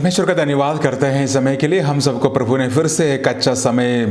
परमेश्वर का धन्यवाद करते हैं इस समय के लिए। हम सबको प्रभु ने फिर से एक अच्छा समय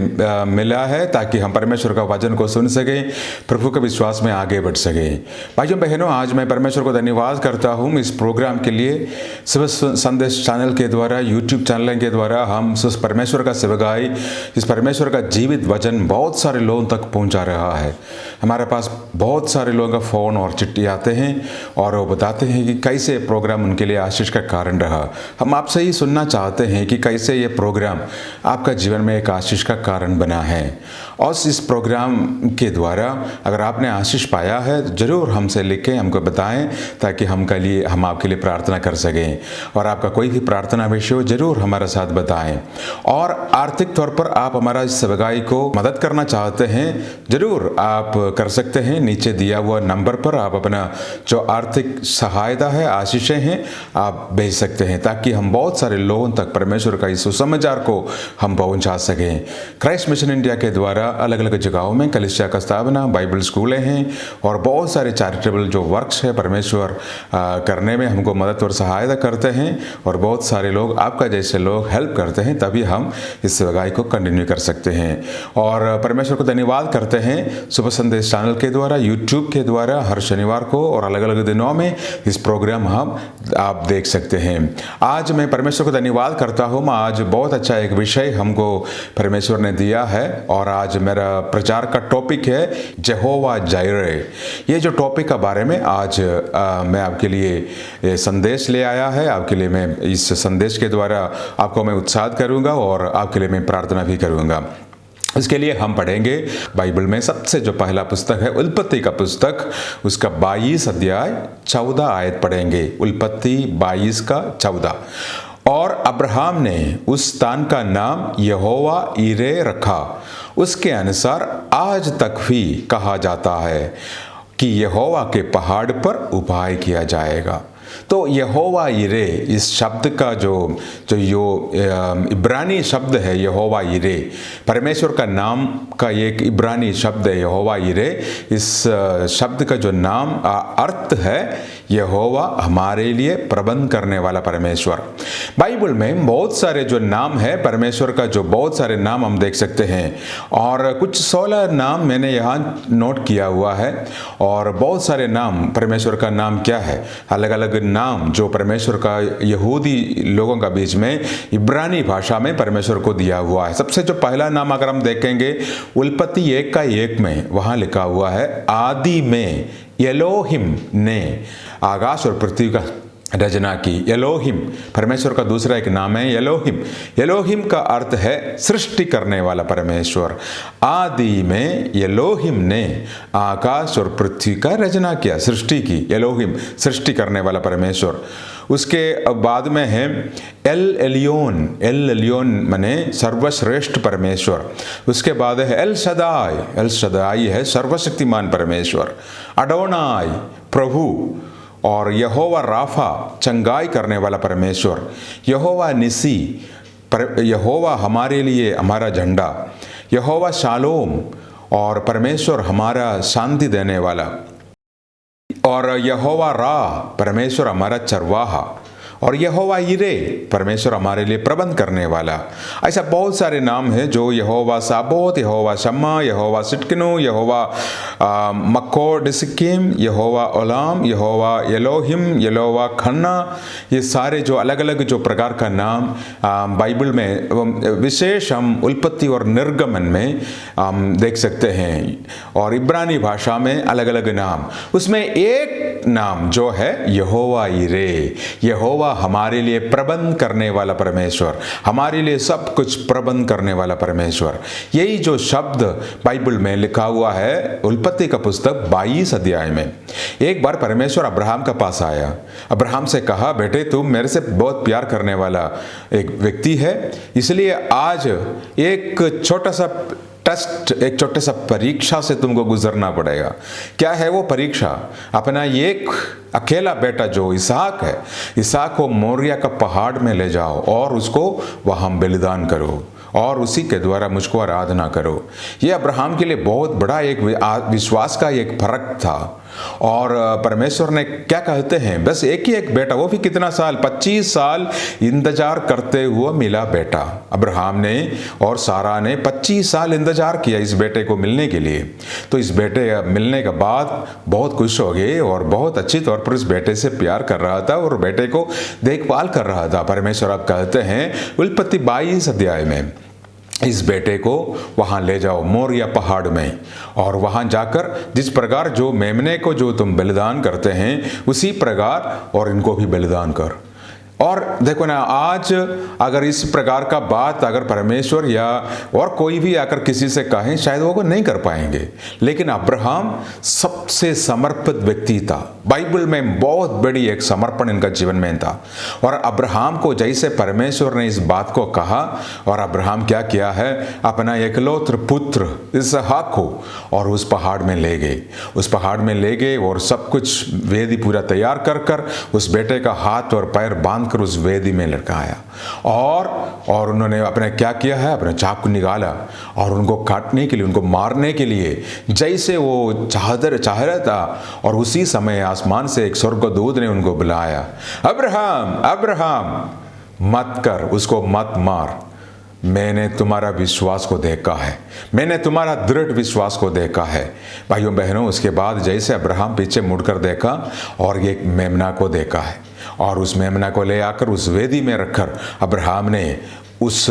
मिला है ताकि हम परमेश्वर का वचन को सुन सकें, प्रभु के विश्वास में आगे बढ़ सकें। भाइयों बहनों, आज मैं परमेश्वर को धन्यवाद करता हूँ इस प्रोग्राम के लिए। सुबह संदेश चैनल के द्वारा, यूट्यूब चैनल के द्वारा हम उस परमेश्वर का सेवकाई, इस परमेश्वर का जीवित वचन बहुत सारे लोगों तक पहुँचा रहा है। हमारे पास बहुत सारे लोगों का फ़ोन और चिट्ठी आते हैं और वो बताते हैं कि कैसे प्रोग्राम उनके लिए आशीष का कारण रहा। हम आपसे ही सुनना चाहते हैं कि कैसे ये प्रोग्राम आपका जीवन में एक आशीष का कारण बना है। और इस प्रोग्राम के द्वारा अगर आपने आशीष पाया है, ज़रूर हमसे लिख के हमको बताएं ताकि हम आपके लिए प्रार्थना कर सकें। और आपका कोई भी प्रार्थना विषय हो, ज़रूर हमारे साथ बताएं। और आर्थिक तौर पर आप हमारा इस सेवकाई को मदद करना चाहते हैं, ज़रूर आप कर सकते हैं। नीचे दिया हुआ नंबर पर आप अपना जो आर्थिक सहायता है, आशीषें हैं, आप भेज सकते हैं ताकि हम बहुत सारे लोगों तक परमेश्वर का इस सुसमाचार को हम पहुंचा सकें। क्राइस्ट मिशन इंडिया के द्वारा अलग अलग जगहों में कलीसिया का स्थापना, बाइबल स्कूलें हैं और बहुत सारे चैरिटेबल जो वर्क्स है परमेश्वर करने में हमको मदद और सहायता करते हैं। और बहुत सारे लोग, आपका जैसे लोग हेल्प करते हैं, तभी हम इस सेवकाई को कंटिन्यू कर सकते हैं। और परमेश्वर को धन्यवाद करते हैं सुबह संदेश चैनल के द्वारा, यूट्यूब के द्वारा हर शनिवार को और अलग अलग दिनों में इस प्रोग्राम आप देख सकते हैं। आज मैं परमेश्वर को धन्यवाद करता हूँ। आज बहुत अच्छा एक विषय हमको परमेश्वर ने दिया है और आज मेरा प्रचार का टॉपिक है यहोवा जायरे। ये जो टॉपिक के बारे में आज मैं आपके लिए संदेश ले आया है। आपके लिए मैं इस संदेश के द्वारा आपको मैं उत्साहित करूँगा और आपके लिए मैं प्रार्थना भी करूँगा। इसके लिए हम पढ़ेंगे बाइबल में सबसे जो पहला पुस्तक है उत्पत्ति का पुस्तक, उसका 22 अध्याय 14 आयत पढ़ेंगे। उत्पत्ति 22 का 14। और अब्राहम ने उस स्थान का नाम यहोवा यिरे रखा। उसके अनुसार आज तक भी कहा जाता है कि यहोवा के पहाड़ पर उपाय किया जाएगा। तो यहोवा यिरे इस शब्द का जो इब्रानी शब्द है यहोवा यिरे, परमेश्वर का नाम का एक इब्रानी शब्द है यहोवा यिरे। इस शब्द का जो नाम अर्थ है यहोवा हमारे लिए प्रबंध करने वाला परमेश्वर। बाइबल में बहुत सारे जो नाम है परमेश्वर का, जो बहुत सारे नाम हम देख सकते हैं और कुछ 16 नाम मैंने यहाँ नोट किया हुआ है। और बहुत सारे नाम, परमेश्वर का नाम क्या है, अलग अलग नाम जो परमेश्वर का यहूदी लोगों का बीच में इब्रानी भाषा में परमेश्वर को दिया हुआ है। सबसे जो पहला नाम अगर हम देखेंगे उत्पत्ति 1 का 1 में, वहाँ लिखा हुआ है आदि में एलोहिम ने आकाश और पृथ्वी का रचना की। एलोहिम परमेश्वर का दूसरा एक नाम है एलोहिम। एलोहिम का अर्थ है सृष्टि करने वाला परमेश्वर। आदि में एलोहिम ने आकाश और पृथ्वी का रचना किया, सृष्टि की। एलोहिम सृष्टि करने वाला परमेश्वर। उसके बाद में है एल एलियोन। एल एलियोन माने सर्वश्रेष्ठ परमेश्वर। उसके बाद है एल शदाई। एल शदाई है सर्वशक्तिमान परमेश्वर। अडोनाई प्रभु। और यहोवा राफा चंगाई करने वाला परमेश्वर। यहोवा निसी, यहोवा हमारे लिए हमारा झंडा। यहोवा शालोम और परमेश्वर हमारा शांति देने वाला। और यहोवा रा परमेश्वर हमारा चरवाहा। और यहोवा यिरे परमेश्वर हमारे लिए प्रबंध करने वाला। ऐसा बहुत सारे नाम हैं जो यहोवा साबोत, यहोवा शम्मा, यहोवा सिटकनु, यहोवा मक्कोडिसकिम, यहोवा ओलाम, यहोवा एलोहिम, यहोवा खन्ना, ये सारे जो अलग अलग जो प्रकार का नाम बाइबल में विशेष हम उत्पत्ति और निर्गमन में देख सकते हैं। और इब्रानी भाषा में अलग अलग नाम, उसमें एक नाम जो है यहोवा यिरे। यहोवा हमारे लिए प्रबंध करने वाला परमेश्वर, हमारे लिए सब कुछ प्रबंध करने वाला परमेश्वर। यही जो शब्द बाइबल में लिखा हुआ है उत्पत्ति का पुस्तक 22 अध्याय में। एक बार परमेश्वर अब्राहम के पास आया, अब्राहम से कहा, बेटे तुम मेरे से बहुत प्यार करने वाला एक व्यक्ति है, इसलिए आज एक छोटा सा टेस्ट, एक छोटे सा परीक्षा से तुमको गुजरना पड़ेगा। क्या है वो परीक्षा? अपना एक अकेला बेटा जो इसहाक है, इसहाक को मोरिया का पहाड़ में ले जाओ और उसको वहाँ बलिदान करो और उसी के द्वारा मुझको आराधना करो। ये अब्राहम के लिए बहुत बड़ा एक विश्वास का एक फर्क था। और परमेश्वर ने क्या कहते हैं, बस एक ही एक बेटा, वो भी कितना साल, 25 साल इंतजार करते हुए मिला बेटा। अब्राहम ने और सारा ने 25 साल इंतजार किया इस बेटे को मिलने के लिए। तो इस बेटे मिलने के बाद बहुत खुश हो गए और बहुत अच्छी तौर पर इस बेटे से प्यार कर रहा था और बेटे को देखभाल कर रहा था। परमेश्वर अब कहते हैं उत्पत्ति 22 अध्याय में, इस बेटे को वहाँ ले जाओ मोरिया पहाड़ में, और वहाँ जाकर जिस प्रकार जो मेमने को जो तुम बलिदान करते हैं उसी प्रकार और इनको भी बलिदान कर। और देखो ना, आज अगर इस प्रकार का बात अगर परमेश्वर या और कोई भी आकर किसी से कहें शायद वो नहीं कर पाएंगे, लेकिन अब्राहम सबसे समर्पित व्यक्ति था। बाइबल में बहुत बड़ी एक समर्पण इनका जीवन में था। और अब्राहम को जैसे परमेश्वर ने इस बात को कहा, और अब्राहम क्या किया है, अपना एकलौत्र पुत्र इसहाक को और उस पहाड़ में ले गए। उस पहाड़ में ले गए और सब कुछ वेदी पूरा तैयार कर कर उस बेटे का हाथ और पैर बांध कर उस वेदी में लटकाया। और उन्होंने अपने क्या किया है, अपने चाकू निकाला और उनको काटने के लिए, उनको मारने के लिए जैसे वो चाह रहा था। और उसी समय आसमान से एक स्वर्गदूत ने उनको बुलाया, अब्राहम अब्राहम मत कर, उसको मत मार, मैंने तुम्हारा विश्वास को देखा है, मैंने तुम्हारा दृढ़ विश्वास को देखा है। भाइयों बहनों, उसके बाद जैसे अब्राहम पीछे मुड़कर देखा और एक मेमना को देखा है, और उस मेमना को ले आकर उस वेदी में रखकर अब्राहम ने उस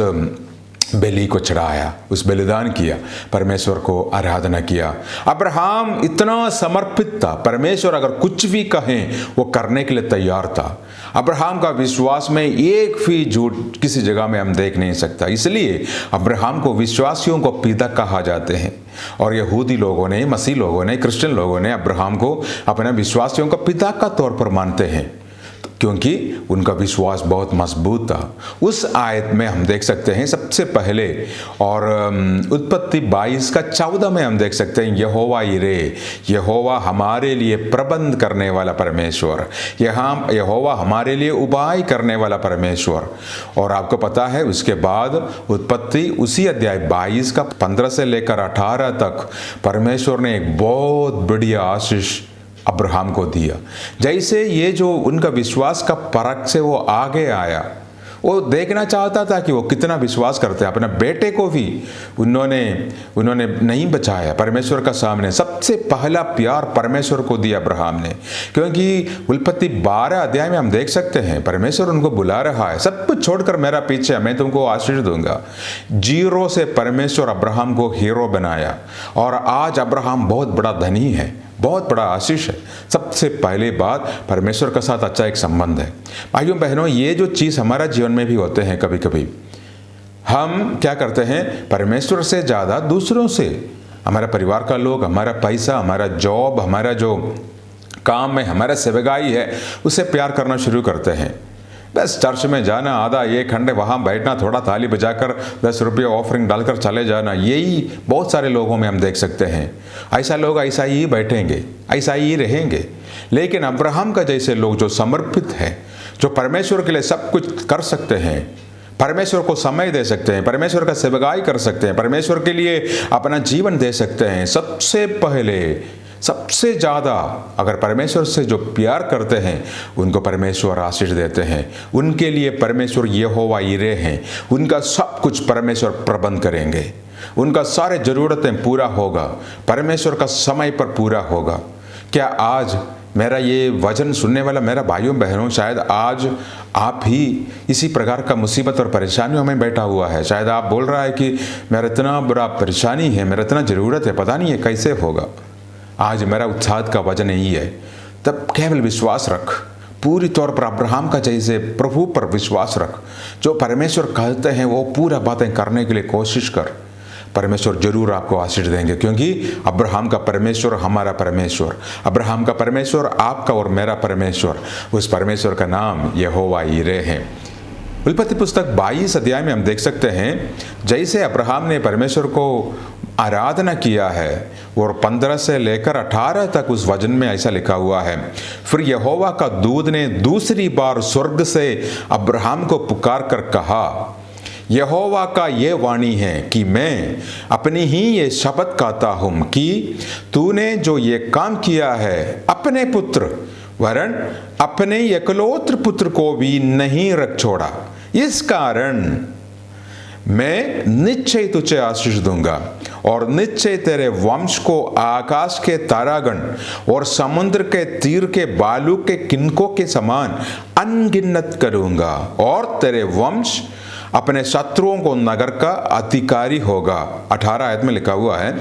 बलि को चढ़ाया, उस बलिदान किया, परमेश्वर को आराधना किया। अब्राहम इतना समर्पित था, परमेश्वर अगर कुछ भी कहें वो करने के लिए तैयार था। अब्राहम का विश्वास में एक भी झूठ किसी जगह में हम देख नहीं सकता। इसलिए अब्राहम को विश्वासियों को पिता कहा जाते हैं। और यहूदी लोगों ने, मसीह लोगों ने, क्रिश्चियन लोगों ने अब्राहम को अपने विश्वासियों का पिता का तौर पर मानते हैं, क्योंकि उनका विश्वास बहुत मजबूत था। उस आयत में हम देख सकते हैं सबसे पहले, और उत्पत्ति 22 का 14 में हम देख सकते हैं, यहोवा यिरे, यहोवा हमारे लिए प्रबंध करने वाला परमेश्वर, यहाँ यहोवा हमारे लिए उपाय करने वाला परमेश्वर। और आपको पता है उसके बाद उत्पत्ति उसी अध्याय 22 का 15 से लेकर 18 तक परमेश्वर ने एक बहुत बढ़िया आशीष अब्राहम को दिया। जैसे ये जो उनका विश्वास का परख से वो आगे आया, वो देखना चाहता था कि वो कितना विश्वास करते हैं। अपने बेटे को भी उन्होंने नहीं बचाया परमेश्वर का सामने। सबसे पहला प्यार परमेश्वर को दिया अब्राहम ने, क्योंकि उत्पत्ति 12 अध्याय में हम देख सकते हैं परमेश्वर उनको बुला रहा है, सब कुछ छोड़कर मेरा पीछे, मैं तुमको आशीष दूंगा। जीरो से परमेश्वर अब्राहम को हीरो बनाया, और आज अब्राहम बहुत बड़ा धनी है, बहुत बड़ा आशीष है। सबसे पहले बात, परमेश्वर के साथ अच्छा एक संबंध है। भाइयों बहनों, ये जो चीज़ हमारा जीवन में भी होते हैं, कभी कभी हम क्या करते हैं, परमेश्वर से ज़्यादा दूसरों से, हमारा परिवार का लोग, हमारा पैसा, हमारा जॉब, हमारा जो काम में हमारा सेवगाई है, उससे प्यार करना शुरू करते हैं। बस चर्च में जाना, आधा 1 घंटे वहाँ बैठना, थोड़ा ताली बजाकर 10 रुपये ऑफरिंग डालकर चले जाना, यही बहुत सारे लोगों में हम देख सकते हैं। ऐसा लोग ऐसा ही बैठेंगे, ऐसा ही रहेंगे। लेकिन अब्राहम का जैसे लोग जो समर्पित हैं, जो परमेश्वर के लिए सब कुछ कर सकते हैं, परमेश्वर को समय दे सकते हैं, परमेश्वर का सेवकाई कर सकते हैं, परमेश्वर के लिए अपना जीवन दे सकते हैं, सबसे पहले सबसे ज़्यादा अगर परमेश्वर से जो प्यार करते हैं उनको परमेश्वर आशीष देते हैं। उनके लिए परमेश्वर यहोवा यिरे हैं, उनका सब कुछ परमेश्वर प्रबंध करेंगे, उनका सारे ज़रूरतें पूरा होगा, परमेश्वर का समय पर पूरा होगा। क्या आज मेरा ये वचन सुनने वाला मेरा भाइयों बहनों, शायद आज आप ही इसी प्रकार का मुसीबत और परेशानियों में बैठा हुआ है। शायद आप बोल रहा है कि मेरा इतना बड़ा परेशानी है, मेरा इतना ज़रूरत है, पता नहीं है कैसे होगा। आज मेरा उत्साह का वजन यही है। तब केवल विश्वास रख, पूरी तौर पर अब्राहम का जैसे प्रभु पर विश्वास रख। जो परमेश्वर कहते हैं वो पूरा बातें करने के लिए कोशिश कर, परमेश्वर जरूर आपको आशीष देंगे। क्योंकि अब्राहम का परमेश्वर हमारा परमेश्वर, अब्राहम का परमेश्वर आपका और मेरा परमेश्वर, उस परमेश्वर का नाम यहोवा यिरे है। उत्पत्ति पुस्तक 22 अध्याय में हम देख सकते हैं जैसे अब्राहम ने परमेश्वर को आराधना किया है, और 15 से लेकर 18 तक उस वचन में ऐसा लिखा हुआ है, फिर यहोवा का दूत ने दूसरी बार स्वर्ग से अब्राहम को पुकार कर कहा, यहोवा का ये वाणी है कि मैं अपनी ही ये शपथ खाता हूँ कि तूने जो ये काम किया है अपने पुत्र वरन अपने एकलौत्र पुत्र को भी नहीं रख छोड़ा, इस कारण मैं निश्चय तुझे आशीष दूंगा और निश्चय तेरे वंश को आकाश के तारागण और समुद्र के तीर के बालू के किनकों के समान अनगिनत करूंगा, और तेरे वंश अपने शत्रुओं को नगर का अधिकारी होगा। 18 आयत में लिखा हुआ है,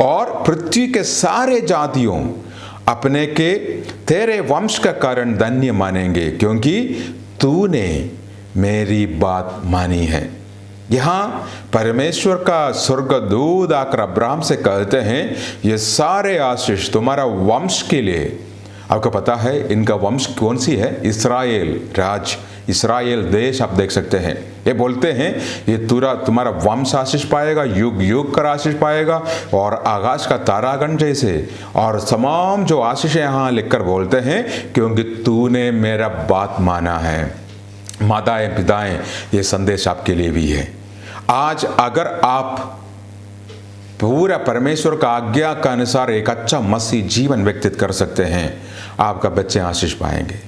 और पृथ्वी के सारे जातियों अपने के तेरे वंश का कारण धन्य मानेंगे, क्योंकि तूने मेरी बात मानी है। यहाँ परमेश्वर का स्वर्गदूत आकर अब्राहम से कहते हैं, ये सारे आशीष तुम्हारा वंश के लिए। आपको पता है इनका वंश कौन सी है? इस्राएल राज्य, इस्राएल देश आप देख सकते हैं। ये बोलते हैं ये तुम्हारा वंश आशीष पाएगा, युग युग का आशीष पाएगा, और आकाश का तारागण जैसे, और तमाम जो आशीष यहाँ लिखकर बोलते हैं, क्योंकि तूने मेरा बात माना है। माताएं पिताएं, ये संदेश आपके लिए भी है। आज अगर आप पूरा परमेश्वर का आज्ञा का अनुसार एक अच्छा मसीह जीवन व्यतीत कर सकते हैं, आपका बच्चे आशीष पाएंगे,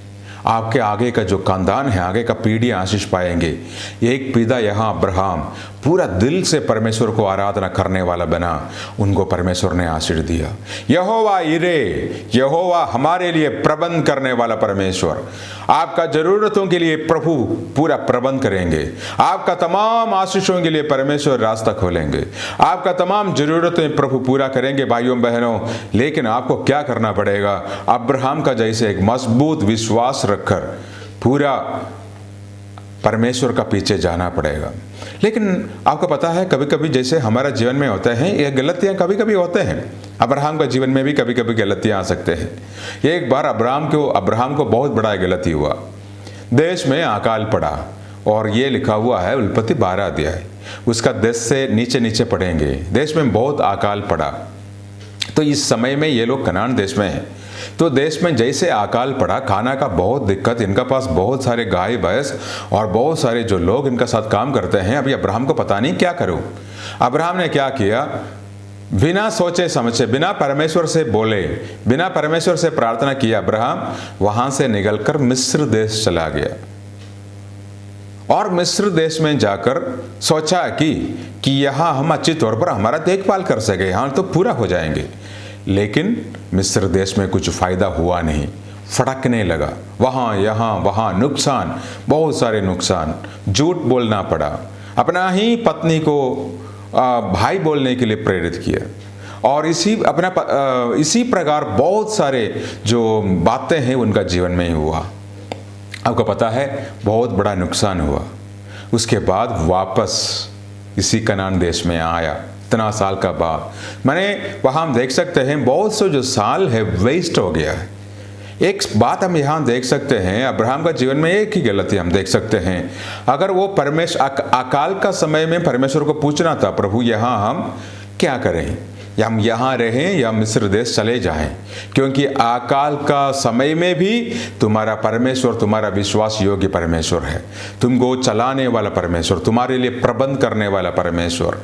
आपके आगे का जो खानदान है, आगे का पीढ़ी आशीष पाएंगे। एक पिता यहाँ अब्राहम पूरा दिल से परमेश्वर को आराधना करने वाला बना, उनको परमेश्वर ने आशीष दिया। यहोवा इरे, यहोवा हमारे लिए प्रबंध करने वाला परमेश्वर, आपका जरूरतों के लिए प्रभु पूरा प्रबंध करेंगे। आपका तमाम आशीषों के लिए परमेश्वर रास्ता खोलेंगे, आपका तमाम जरूरतें प्रभु पूरा करेंगे भाइयों बहनों। लेकिन आपको क्या करना पड़ेगा? अब्राहम का जैसे एक मजबूत विश्वास रखकर पूरा परमेश्वर का पीछे जाना पड़ेगा। लेकिन आपको पता है कभी कभी जैसे हमारा जीवन में होता है, ये गलतियां कभी कभी होते हैं। अब्राहम का जीवन में भी कभी कभी गलतियां आ सकते हैं। एक बार अब्राहम को बहुत बड़ा गलती हुआ, देश में अकाल पड़ा, और ये लिखा हुआ है उत्पत्ति 12 अध्याय, उसका 10 से नीचे नीचे पढ़ेंगे। देश में बहुत अकाल पड़ा। तो इस समय में ये लोग कनान देश में हैं। तो देश में जैसे अकाल पड़ा, खाना का बहुत दिक्कत, इनका पास बहुत सारे गाय भैंस और बहुत सारे जो लोग इनका साथ काम करते हैं। अभी अब्राहम को पता नहीं क्या करूं। अब्राहम ने क्या किया? बिना सोचे समझे, बिना परमेश्वर से बोले, बिना परमेश्वर से प्रार्थना किया, अब्राहम वहां से निकलकर मिस्र देश चला गया। और मिस्र देश में जाकर सोचा कि यहाँ हम अच्छी तौर पर हमारा देखभाल कर सके, यहाँ तो पूरा हो जाएंगे। लेकिन मिस्र देश में कुछ फायदा हुआ नहीं, फटकने लगा, वहाँ यहाँ वहाँ नुकसान, बहुत सारे नुकसान। झूठ बोलना पड़ा, अपना ही पत्नी को भाई बोलने के लिए प्रेरित किया, और इसी प्रकार बहुत सारे जो बातें हैं उनका जीवन में ही हुआ। आपको पता है बहुत बड़ा नुकसान हुआ। उसके बाद वापस इसी कनान देश में आया, इतना साल का बाद। मैंने वहाँ हम देख सकते हैं बहुत से जो साल है वेस्ट हो गया है। एक बात हम यहाँ देख सकते हैं, अब्राहम का जीवन में एक ही गलती हम देख सकते हैं। अगर वो अकाल का समय में परमेश्वर को पूछना था, प्रभु यहाँ हम क्या करें, या हम यहाँ रहें या मिस्र देश चले जाएं, क्योंकि अकाल का समय में भी तुम्हारा परमेश्वर तुम्हारा विश्वास योग्य परमेश्वर है, तुमको चलाने वाला परमेश्वर, तुम्हारे लिए प्रबंध करने वाला परमेश्वर।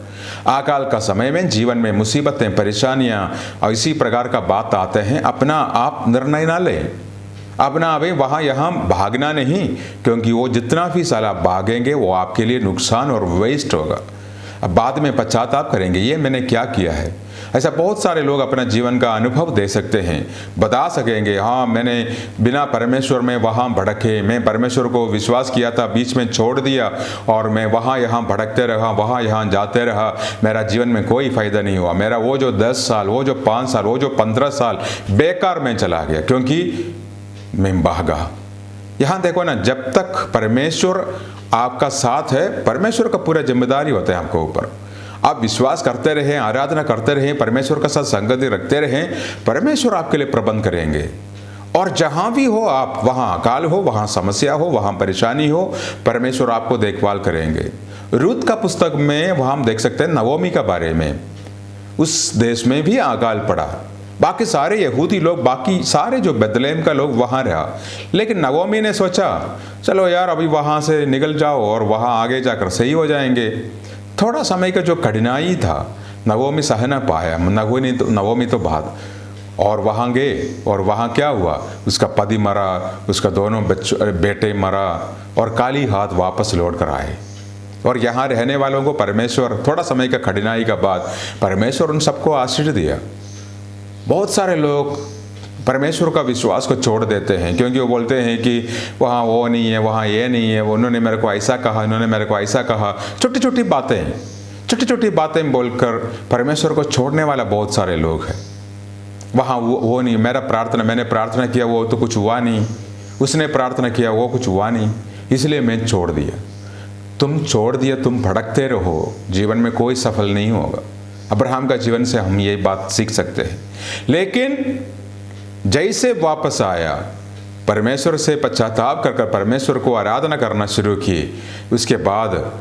अकाल का समय में जीवन में मुसीबतें, परेशानियां और इसी प्रकार का बात आते हैं, अपना आप निर्णय ना लें, अपना अभी वहाँ यहाँ भागना नहीं, क्योंकि वो जितना भी साल आप भागेंगे वो आपके लिए नुकसान और वेस्ट होगा। अब बाद में पश्चाताप करेंगे, ये मैंने क्या किया है। ऐसा बहुत सारे लोग अपना जीवन का अनुभव दे सकते हैं, बता सकेंगे, हाँ मैंने बिना परमेश्वर में वहाँ भड़के, मैं परमेश्वर को विश्वास किया था, बीच में छोड़ दिया और मैं वहाँ यहाँ भड़कते रहा, वहाँ यहाँ जाते रहा, मेरा जीवन में कोई फ़ायदा नहीं हुआ। मेरा वो जो 10 साल, वो जो 5 साल, वो जो 15 साल बेकार में चला गया, क्योंकि मैं भागा। यहाँ देखो ना, जब तक परमेश्वर आपका साथ है, परमेश्वर का पूरा जिम्मेदारी होता है आपको ऊपर। आप विश्वास करते रहें, आराधना करते रहें, परमेश्वर का साथ संगति रखते रहें, परमेश्वर आपके लिए प्रबंध करेंगे। और जहाँ भी हो आप, वहाँ अकाल हो, वहाँ समस्या हो, वहाँ परेशानी हो, परमेश्वर आपको देखभाल करेंगे। रूत का पुस्तक में वहाँ हम देख सकते हैं नवोमी का बारे में। उस देश में भी अकाल पड़ा, बाकी सारे यहूदी लोग, बाकी सारे जो बेथलेहम का लोग वहाँ रहा। लेकिन नवोमी ने सोचा चलो यार अभी वहाँ से निकल जाओ और वहाँ आगे जाकर सही हो जाएंगे। थोड़ा समय का जो कठिनाई था नवोमी सह न पाया। नवोमी तो भाग और वहाँ गए और वहाँ क्या हुआ, उसका पति मरा, उसका दोनों बेटे मरा और खाली हाथ वापस लौट कर आए। और यहाँ रहने वालों को परमेश्वर थोड़ा समय का कठिनाई का बाद परमेश्वर उन सबको आशीष दिया। बहुत सारे लोग परमेश्वर का विश्वास को छोड़ देते हैं क्योंकि वो बोलते हैं कि वहाँ वो नहीं है, वहाँ ये नहीं है, उन्होंने मेरे को ऐसा कहा, इन्होंने मेरे को ऐसा कहा। छोटी छोटी बातें बोलकर परमेश्वर को छोड़ने वाला बहुत सारे लोग हैं। वहाँ वो नहीं, मैंने प्रार्थना किया वो तो कुछ हुआ नहीं, उसने प्रार्थना किया वो कुछ हुआ नहीं, इसलिए मैं छोड़ दिया। तुम छोड़ दिया, तुम भटकते रहो, जीवन में कोई सफल नहीं होगा। अब्राहम का जीवन से हम ये बात सीख सकते हैं। लेकिन जैसे वापस आया, परमेश्वर से पश्चाताप कर परमेश्वर को आराधना करना शुरू की, उसके बाद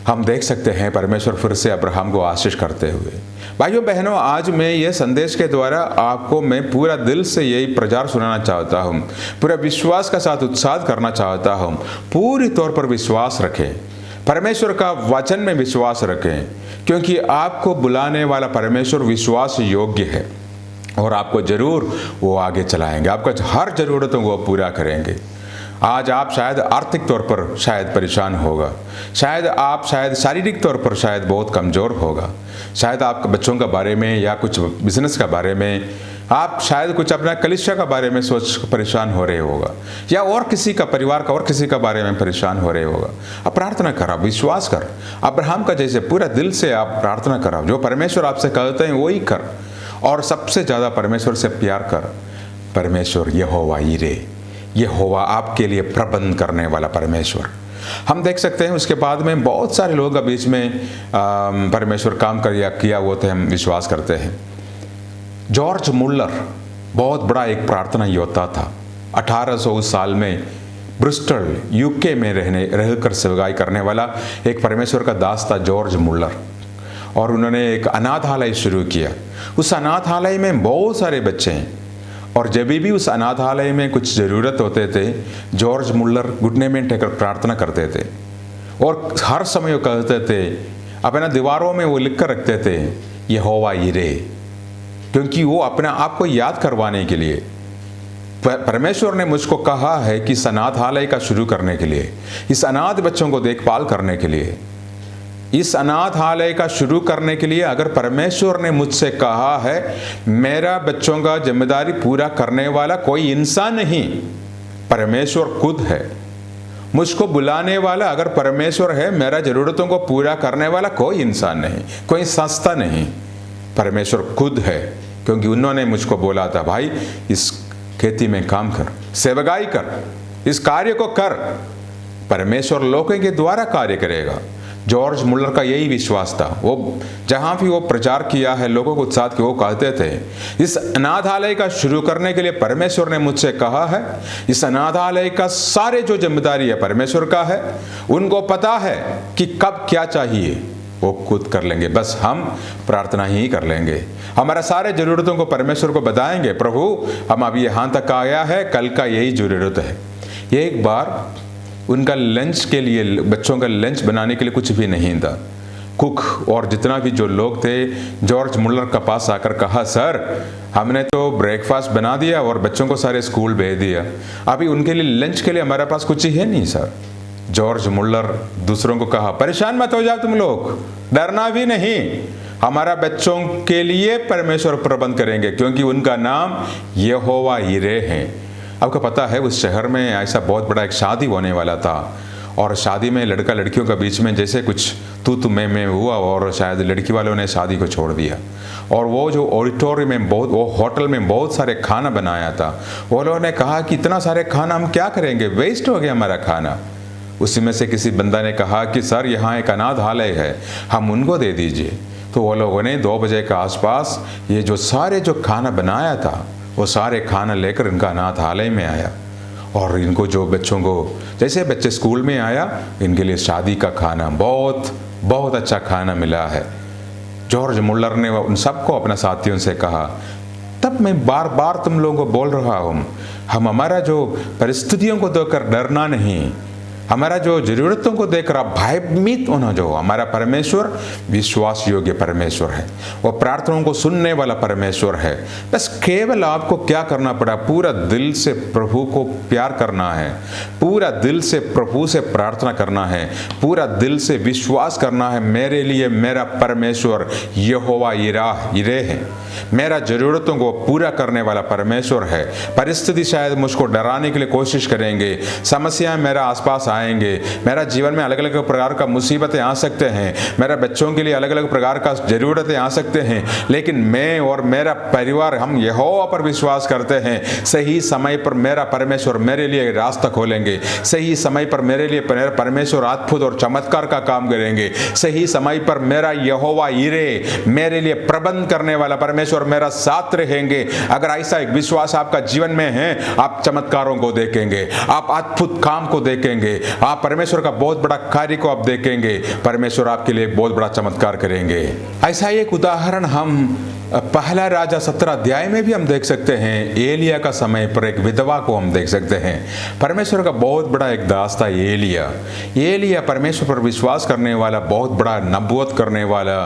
हम देख सकते हैं परमेश्वर फिर से अब्राहम को आशीष करते हुए। भाइयों बहनों, आज मैं ये संदेश के द्वारा आपको मैं पूरा दिल से यही प्रचार सुनाना चाहता हूँ, पूरा विश्वास का साथ उत्साह करना चाहता हूँ। पूरी तौर पर विश्वास रखें, परमेश्वर का वचन में विश्वास रखें, क्योंकि आपको बुलाने वाला परमेश्वर विश्वास योग्य है और आपको जरूर वो आगे चलाएंगे, आपका हर जरूरतों को पूरा करेंगे। आज आप शायद आर्थिक तौर पर शायद परेशान होगा, शायद शारीरिक तौर पर शायद बहुत कमज़ोर होगा, शायद आपके बच्चों के बारे में या कुछ बिजनेस के बारे में, आप शायद कुछ अपना कलीसिया का बारे में सोच परेशान हो रहे होगा, या और किसी का परिवार का और किसी का बारे में परेशान हो रहे होगा। अब प्रार्थना कर, आप विश्वास कर, अब्राहम का जैसे पूरा दिल से आप प्रार्थना कर, जो परमेश्वर आपसे कहते हैं वही कर, और सबसे ज़्यादा परमेश्वर से प्यार कर। परमेश्वर यहोवा आपके लिए प्रबंध करने वाला परमेश्वर। हम देख सकते हैं उसके बाद में बहुत सारे लोगों के बीच में परमेश्वर काम किया वो थे, हम विश्वास करते हैं। जॉर्ज मुल्लर बहुत बड़ा एक प्रार्थना योद्धा था। 1800 साल में ब्रिस्टल यूके में रहकर सेवकाई करने वाला एक परमेश्वर का दास था जॉर्ज मुल्लर, और उन्होंने एक अनाथालय शुरू किया। उस अनाथालय में बहुत सारे बच्चे हैं, और जब भी उस अनाथालय में कुछ ज़रूरत होते थे, जॉर्ज मुल्लर घुटने में टेकर प्रार्थना करते थे, और हर समय वो कहते थे, अपना दीवारों में वो लिख कर रखते थे, यहोवा यिरे, क्योंकि वो अपना आप को याद करवाने के लिए परमेश्वर ने मुझको कहा है कि इस अनाथालय का शुरू करने के लिए, इस अनाथ बच्चों को देखभाल करने के लिए, इस अनाथालय का शुरू करने के लिए अगर परमेश्वर ने मुझसे कहा है, मेरा बच्चों का जिम्मेदारी पूरा करने वाला कोई इंसान नहीं, परमेश्वर खुद है। मुझको बुलाने वाला अगर परमेश्वर है, मेरा ज़रूरतों को पूरा करने वाला कोई इंसान नहीं, कोई संस्था नहीं, परमेश्वर खुद है। क्योंकि उन्होंने मुझको बोला था, भाई इस खेती में काम कर, सेवकाई कर, इस कार्य को कर, परमेश्वर लोगों के द्वारा कार्य करेगा। जॉर्ज मुल्लर का यही विश्वास था। वो जहाँ भी वो प्रचार किया है, लोगों को उत्साह के वो कहते थे, इस अनाथालय का शुरू करने के लिए परमेश्वर ने मुझसे कहा है, इस अनाथालय का सारे जो जिम्मेदारी है परमेश्वर का है, उनको पता है कि कब क्या चाहिए, वो खुद कर लेंगे, बस हम प्रार्थना ही कर लेंगे। हमारा सारे ज़रूरतों को परमेश्वर को बताएंगे, प्रभु हम अभी यहाँ तक आया है, कल का यही ज़रूरत है। एक बार उनका लंच के लिए, बच्चों का लंच बनाने के लिए कुछ भी नहीं था। कुक और जितना भी जो लोग थे, जॉर्ज मुल्लर के पास आकर कहा, सर हमने तो ब्रेकफास्ट बना दिया और बच्चों को सारे स्कूल भेज दिया, अभी उनके लिए लंच के लिए हमारे पास कुछ ही है नहीं सर। जॉर्ज मुल्लर दूसरों को कहा, परेशान मत हो जाओ तुम लोग, डरना भी नहीं, हमारा बच्चों के लिए परमेश्वर प्रबंध करेंगे, क्योंकि उनका नाम यहोवा यिरे है। आपको पता है उस शहर में ऐसा बहुत बड़ा एक शादी होने वाला था, और शादी में लड़का लड़कियों के बीच में जैसे कुछ तू मैं हुआ, और शायद लड़की वालों ने शादी को छोड़ दिया। और वो जो ऑडिटोरियम में वो होटल में बहुत सारे खाना बनाया था, वो लोगों ने कहा कि इतना सारे खाना हम क्या करेंगे, वेस्ट हो गया हमारा खाना। उसी में से किसी बंदा ने कहा कि सर यहाँ एक अनाथालय है, हम उनको दे दीजिए। तो वो लोगों ने 2 बजे के आसपास ये जो सारे जो खाना बनाया था, वो सारे खाना लेकर इनका अनाथालय में आया, और इनको जो बच्चों को, जैसे बच्चे स्कूल में आया, इनके लिए शादी का खाना, बहुत बहुत अच्छा खाना मिला है। जॉर्ज मुल्लर ने उन सबको अपने साथियों से कहा, तब मैं बार बार तुम लोगों को बोल रहा हूँ, हम हमारा जो परिस्थितियों को देखकर डरना नहीं, हमारा जो ज़रूरतों को देखकर आप भयभीत होना, जो हमारा परमेश्वर विश्वास योग्य परमेश्वर है, वो प्रार्थनाओं को सुनने वाला परमेश्वर है। बस केवल आपको क्या करना पड़ा, पूरा दिल से प्रभु को प्यार करना है, पूरा दिल से प्रभु से प्रार्थना करना है, पूरा दिल से विश्वास करना है, मेरे लिए मेरा परमेश्वर यहोवा यिरे है, मेरा ज़रूरतों को पूरा करने वाला परमेश्वर है। परिस्थिति शायद मुझको डराने के लिए कोशिश करेंगे, समस्याएं मेरा आसपास आएंगे, मेरा जीवन में अलग अलग प्रकार का मुसीबतें आ सकते हैं, मेरे बच्चों के लिए अलग अलग प्रकार का ज़रूरतें आ सकते हैं, लेकिन मैं और मेरा परिवार हम यहोवा पर विश्वास करते हैं। सही समय पर मेरा परमेश्वर मेरे लिए रास्ता खोलेंगे, सही समय पर मेरे लिए मेरा परमेश्वर अद्भुत और चमत्कार का काम करेंगे, सही समय पर मेरा यहोवा यिरे मेरे लिए प्रबंध करने वाला परमेश्वर मेरा साथ रहेंगे। अगर ऐसा एक विश्वास आपका जीवन में है, आप चमत्कारों को देखेंगे, आप अद्भुत काम को देखेंगे, आप परमेश्वर का बहुत बड़ा कार्य को आप देखेंगे, परमेश्वर आपके लिए बहुत बड़ा चमत्कार करेंगे। ऐसा एक उदाहरण हम पहला राजा 17 अध्याय में भी हम देख सकते हैं। एलिया का समय पर एक विधवा को हम देख सकते हैं। परमेश्वर का बहुत बड़ा एक दास था एलिया परमेश्वर पर विश्वास करने वाला, बहुत बड़ा नबूवत करने वाला,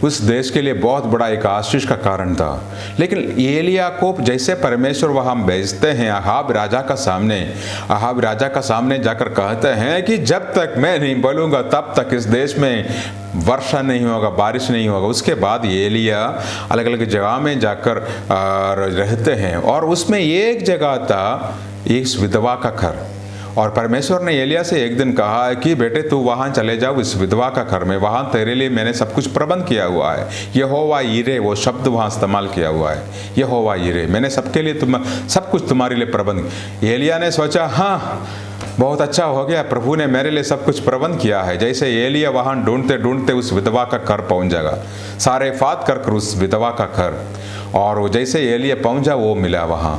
उस देश के लिए बहुत बड़ा एक आशीष का कारण था। लेकिन एलिया को जैसे परमेश्वर वहाँ भेजते हैं अहाब राजा का सामने जाकर कहते हैं कि जब तक मैं नहीं बोलूँगा तब तक इस देश में वर्षा नहीं होगा, बारिश नहीं होगा। उसके बाद एलिया अलग अलग जगह में जाकर रहते हैं, और उसमें एक जगह था इस विधवा का घर, और परमेश्वर ने एलिया से एक दिन कहा है कि बेटे तू वहाँ चले जाओ इस विधवा का घर में, वहाँ तेरे लिए मैंने सब कुछ प्रबंध किया हुआ है। यहोवा यिरे वो शब्द वहाँ इस्तेमाल किया हुआ है, यहोवा यिरे, मैंने सबके लिए सब कुछ तुम्हारे लिए प्रबंध। एलिया ने सोचा हाँ बहुत अच्छा हो गया, प्रभु ने मेरे लिए सब कुछ प्रबंध किया है। जैसे एलिया वहाँ ढूंढते ढूंढते उस विधवा का घर पहुँच जाएगा, सारे फात कर उस विधवा का घर, और वो जैसे एलिया पहुँचा वो मिला वहाँ,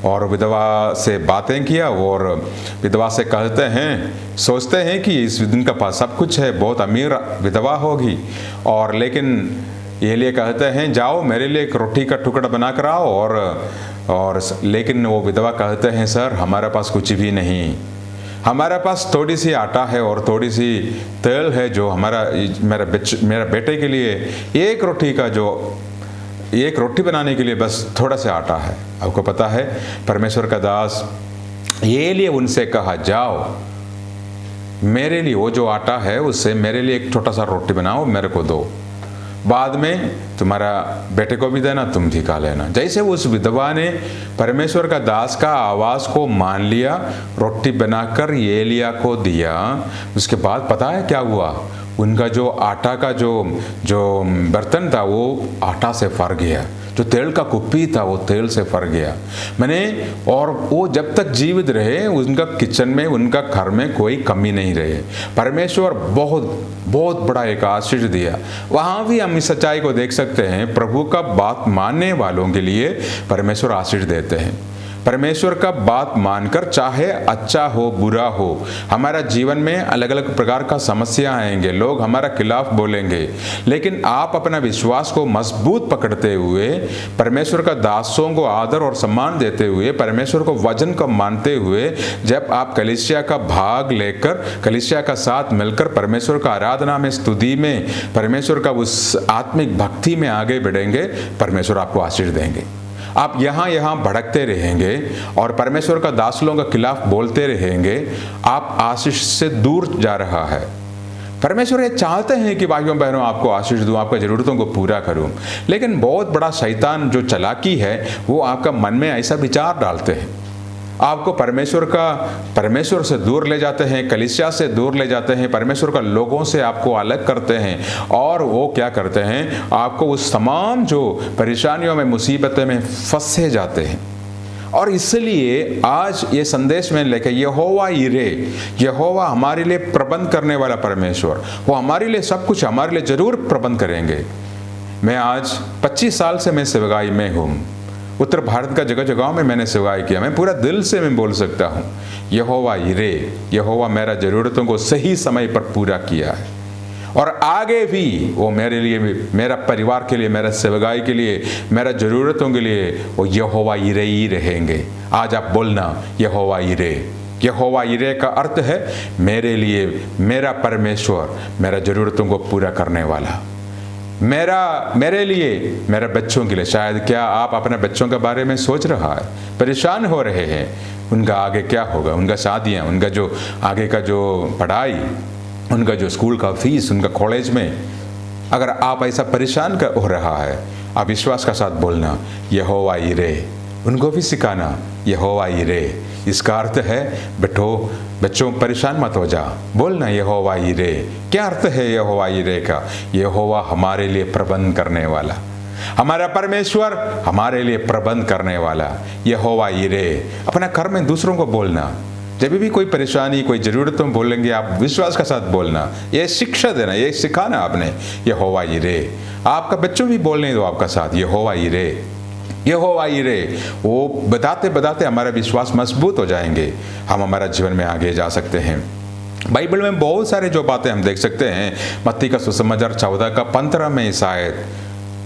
और विधवा से बातें किया, और विधवा से कहते हैं, सोचते हैं कि इस इनका पास सब कुछ है, बहुत अमीर विधवा होगी, और लेकिन एलिया कहते हैं जाओ मेरे लिए एक रोटी का टुकड़ा बना कर आओ, और लेकिन वो विधवा कहते हैं सर हमारे पास कुछ भी नहीं, हमारे पास थोड़ी सी आटा है और थोड़ी सी तेल है, जो मेरा बेटे के लिए एक रोटी बनाने के लिए बस थोड़ा सा आटा है। आपको पता है परमेश्वर का दास एलिया उनसे कहा जाओ मेरे लिए वो जो आटा है उससे मेरे लिए एक छोटा सा रोटी बनाओ, मेरे को दो, बाद में तुम्हारा बेटे को भी देना, तुम भी खा लेना। जैसे उस विधवा ने परमेश्वर का दास का आवाज़ को मान लिया, रोटी बनाकर एलिया को दिया, उसके बाद पता है क्या हुआ, उनका जो आटा का जो बर्तन था वो आटा से फर गया, जो तेल का कुप्पी था वो तेल से फर गया। और वो जब तक जीवित रहे उनका किचन में, उनका घर में कोई कमी नहीं रहे। परमेश्वर बहुत बड़ा एक आशीष दिया। वहाँ भी हम इस सच्चाई को देख सकते हैं, प्रभु का बात मानने वालों के लिए परमेश्वर आशीष देते हैं। परमेश्वर का बात मानकर, चाहे अच्छा हो बुरा हो, हमारा जीवन में अलग अलग प्रकार का समस्या आएंगे, लोग हमारा खिलाफ बोलेंगे, लेकिन आप अपना विश्वास को मजबूत पकड़ते हुए, परमेश्वर का दासों को आदर और सम्मान देते हुए, परमेश्वर को वचन को मानते हुए, जब आप कलीसिया का भाग लेकर, कलीसिया का साथ मिलकर परमेश्वर का आराधना में, स्तुति में, परमेश्वर का उस आत्मिक भक्ति में आगे बढ़ेंगे, परमेश्वर आपको आशीष देंगे। आप यहाँ भड़कते रहेंगे और परमेश्वर का दास लोगों के खिलाफ बोलते रहेंगे, आप आशीष से दूर जा रहा है। परमेश्वर ये चाहते हैं कि भाइयों बहनों आपको आशीष दूं, आपका ज़रूरतों को पूरा करूं, लेकिन बहुत बड़ा शैतान जो चालाकी है वो आपका मन में ऐसा विचार डालते हैं, आपको परमेश्वर से दूर ले जाते हैं, कलीसिया से दूर ले जाते हैं, परमेश्वर का लोगों से आपको अलग करते हैं, और वो क्या करते हैं, आपको उस तमाम जो परेशानियों में, मुसीबतें में फंसे जाते हैं। और इसलिए आज ये संदेश में लेके, यहोवा यिरे, यहोवा हमारे लिए प्रबंध करने वाला परमेश्वर, वो हमारे लिए सब कुछ हमारे लिए जरूर प्रबंध करेंगे। मैं आज 25 साल से मैं सेवकाई में हूँ, उत्तर भारत का जगह जगह में मैंने सेवाएं किया। मैं पूरा दिल से मैं बोल सकता हूँ, यहोवा यिरे, यहोवा मेरा ज़रूरतों को सही समय पर पूरा किया है। और आगे भी वो मेरे लिए, मेरा परिवार के लिए, मेरा सेवकाई के लिए, मेरा ज़रूरतों के लिए वो यहोवा यिरे ही रहेंगे। आज आप बोलना यहोवा यिरे। यहोवा यिरे का अर्थ है मेरे लिए मेरा परमेश्वर, मेरा ज़रूरतों को पूरा करने वाला, मेरे लिए, मेरे बच्चों के लिए। शायद क्या आप अपने बच्चों के बारे में सोच रहा है, परेशान हो रहे हैं, उनका आगे क्या होगा, उनका शादियाँ, उनका जो आगे का जो पढ़ाई, उनका जो स्कूल का फीस, उनका कॉलेज में। अगर आप ऐसा परेशान हो रहा है, आप विश्वास का साथ बोलना यहोवा यिरे। उनको भी सिखाना यहोवा यिरे। इसका अर्थ है बच्चों परेशान मत हो जा, बोलना यहोवा यिरे। क्या अर्थ है यहोवा यिरे का? यहोवा हमारे लिए प्रबंध करने वाला, हमारा परमेश्वर हमारे लिए प्रबंध करने वाला यहोवा यिरे। अपना घर में दूसरों को बोलना, जब भी कोई परेशानी, कोई ज़रूरतों बोलेंगे, आप विश्वास का साथ बोलना, ये शिक्षा देना, ये सिखाना आपने यहोवा यिरे। आपका बच्चों भी बोलने दो आपका साथ यहोवा यिरे, यहोवा यिरे। वो बताते बताते हमारा विश्वास मजबूत हो जाएंगे, हम हमारा जीवन में आगे जा सकते हैं। बाइबल में बहुत सारे जो बातें हम देख सकते हैं। मत्ती का सुसमाचार 14 का 15 में शायद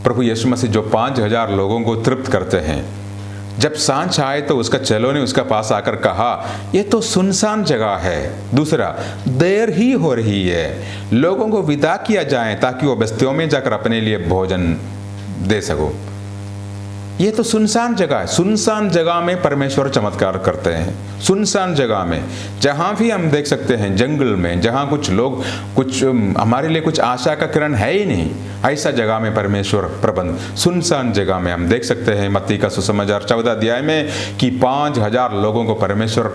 प्रभु यीशु मसीह जो 5000 लोगों को तृप्त करते हैं, जब सांझ आए तो उसका चेलों ने उसका पास आकर कहा ये तो सुनसान जगह है। दूसरा, देर ही हो रही है, लोगों को विदा किया जाए ताकि वो बस्तियों में जाकर अपने लिए भोजन दे सको। ये तो सुनसान जगह है। सुनसान जगह में परमेश्वर चमत्कार करते हैं। सुनसान जगह में, जहाँ भी हम देख सकते हैं, जंगल में, जहाँ कुछ लोग, कुछ हमारे लिए कुछ आशा का किरण है ही नहीं, ऐसा जगह में परमेश्वर प्रबंध। सुनसान जगह में हम देख सकते हैं मत्ती का सुसमाचार 14 अध्याय में कि 5000 लोगों को परमेश्वर,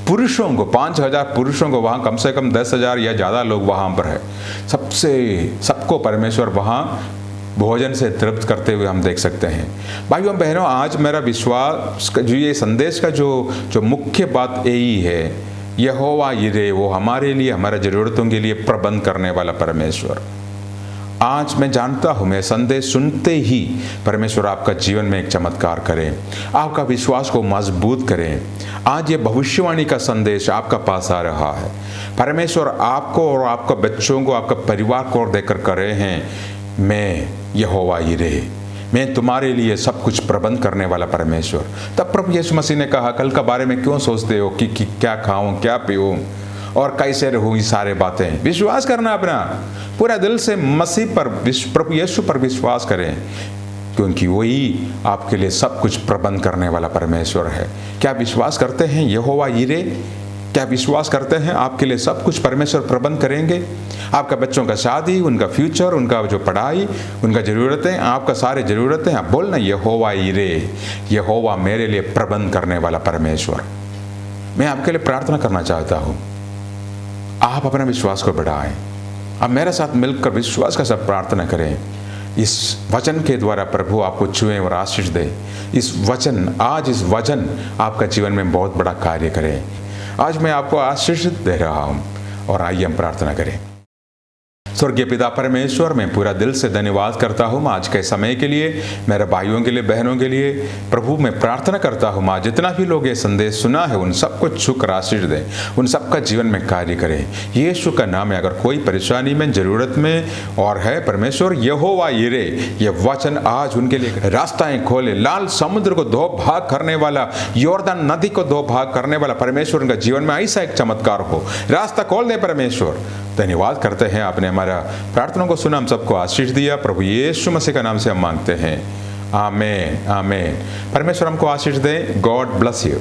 पुरुषों को, 5000 पुरुषों को, वहाँ कम से कम 10,000 या ज़्यादा लोग वहाँ पर है, सबको परमेश्वर वहाँ भोजन से तृप्त करते हुए हम देख सकते हैं। भाइयों बहनों, आज मेरा विश्वास जो ये संदेश का जो मुख्य बात यही है, यहोवा यिरे, वो हमारे लिए, हमारे ज़रूरतों के लिए प्रबंध करने वाला परमेश्वर। आज मैं जानता हूँ, मैं संदेश सुनते ही परमेश्वर आपका जीवन में एक चमत्कार करें, आपका विश्वास को मजबूत करें। आज ये भविष्यवाणी का संदेश आपका पास आ रहा है। परमेश्वर आपको और आपके बच्चों को, आपका परिवार को देकर कर रहे हैं, मैं यहोवा यिरे, मैं तुम्हारे लिए सब कुछ प्रबंध करने वाला परमेश्वर। तब प्रभु यीशु मसीह ने कहा, कल के बारे में क्यों सोचते हो कि क्या खाऊं, क्या पीऊं और कैसे रहूं, ये सारे बातें। विश्वास करना अपना पूरा दिल से मसीह पर, प्रभु यीशु पर विश्वास करें, क्योंकि वही आपके लिए सब कुछ प्रबंध करने वाला परमेश्वर है। क्या विश्वास करते हैं यहोवा यिरे? क्या विश्वास करते हैं आपके लिए सब कुछ परमेश्वर प्रबंध करेंगे? आपका बच्चों का शादी, उनका फ्यूचर, उनका जो पढ़ाई, उनका ज़रूरतें, आपका सारे ज़रूरतें, आप बोलना यहोवा यिरे, यहोवा मेरे लिए प्रबंध करने वाला परमेश्वर। मैं आपके लिए प्रार्थना करना चाहता हूँ, आप अपना विश्वास को बढ़ाएं। आप मेरे साथ मिलकर विश्वास का सब प्रार्थना करें। इस वचन के द्वारा प्रभु आपको छुएं और आशीष दे। इस वचन आपका जीवन में बहुत बड़ा कार्य करे। आज मैं आपको आशीष दे रहा हूँ और आइए हम प्रार्थना करें। स्वर्गीय पिता परमेश्वर, मैं पूरा दिल से धन्यवाद करता हूँ आज के समय के लिए, मेरे भाइयों के लिए, बहनों के लिए। प्रभु मैं प्रार्थना करता हूँ माँ, जितना भी लोग ये संदेश सुना है उन सबको छूकर आशीष दें, उन सबका जीवन में कार्य करें। यीशु का नाम है। अगर कोई परेशानी में, ज़रूरत में और है परमेश्वर, यहोवा यिरे, ये वचन आज उनके लिए रास्ताएं खोले। लाल समुद्र को 2 भाग करने वाला, यॉर्दन नदी को 2 भाग करने वाला परमेश्वर उनका जीवन में ऐसा एक चमत्कार हो, रास्ता खोल दे परमेश्वर। धन्यवाद करते हैं, आपने हमारा प्रार्थना को सुना, हम सबको आशीष दिया। प्रभु यीशु मसीह का नाम से हम मांगते हैं, आमीन आमीन। परमेश्वर हमको आशीष दे। God bless you.